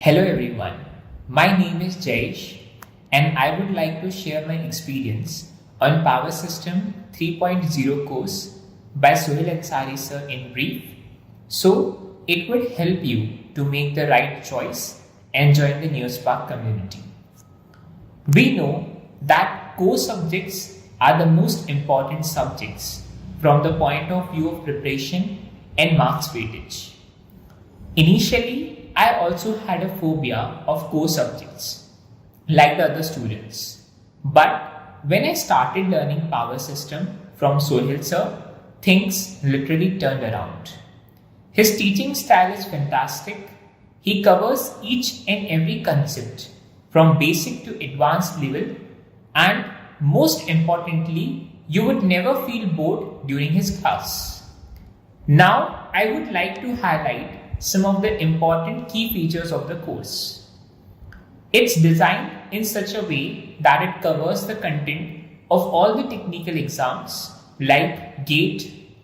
Hello everyone, my name is Jayesh and I would like to share my experience on Power System 3.0 course by Sohail Sir in brief, so it would help you to make the right choice and join the Neospark community. We know that core subjects are the most important subjects from the point of view of preparation and marks weightage. Initially, I also had a phobia of core subjects, like the other students. But when I started learning Power System from Sohail Sir, things literally turned around. His teaching style is fantastic. He covers each and every concept from basic to advanced level, and most importantly, you would never feel bored during his class. Now, I would like to highlight some of the important key features of the course. It's designed in such a way that it covers the content of all the technical exams like GATE,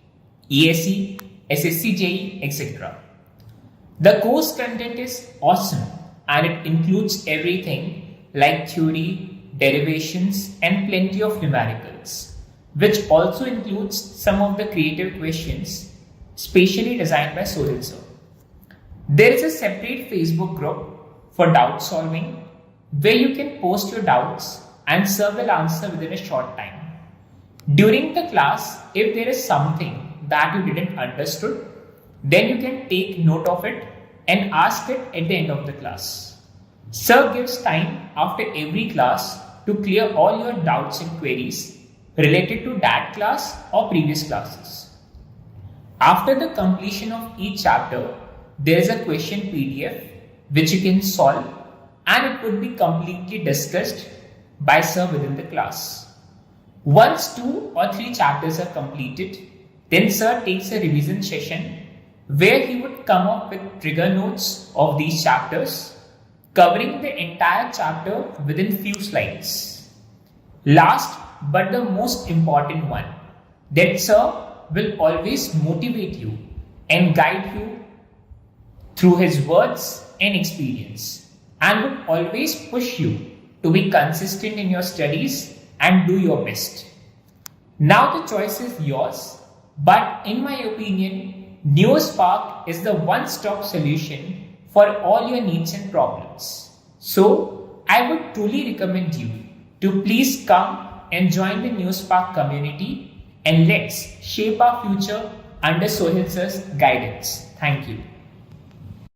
ESE, SSCJE, etc. The course content is awesome and it includes everything like theory, derivations, and plenty of numericals, which also includes some of the creative questions specially designed by Sohail Sir. There is a separate Facebook group for doubt solving where you can post your doubts and Sir will answer within a short time. During the class, if there is something that you didn't understood, then you can take note of it and ask it at the end of the class. Sir gives time after every class to clear all your doubts and queries related to that class or previous classes. After the completion of each chapter, there is a question PDF which you can solve and it would be completely discussed by Sir within the class. Once 2 or 3 chapters are completed, then Sir takes a revision session where he would come up with trigger notes of these chapters, covering the entire chapter within few slides. Last but the most important one, that Sir will always motivate you and guide you through his words and experience, and would always push you to be consistent in your studies and do your best. Now the choice is yours, but in my opinion, Neospark is the one-stop solution for all your needs and problems. So I would truly recommend you to please come and join the Neospark community and let's shape our future under Sohail Sir's guidance. Thank you.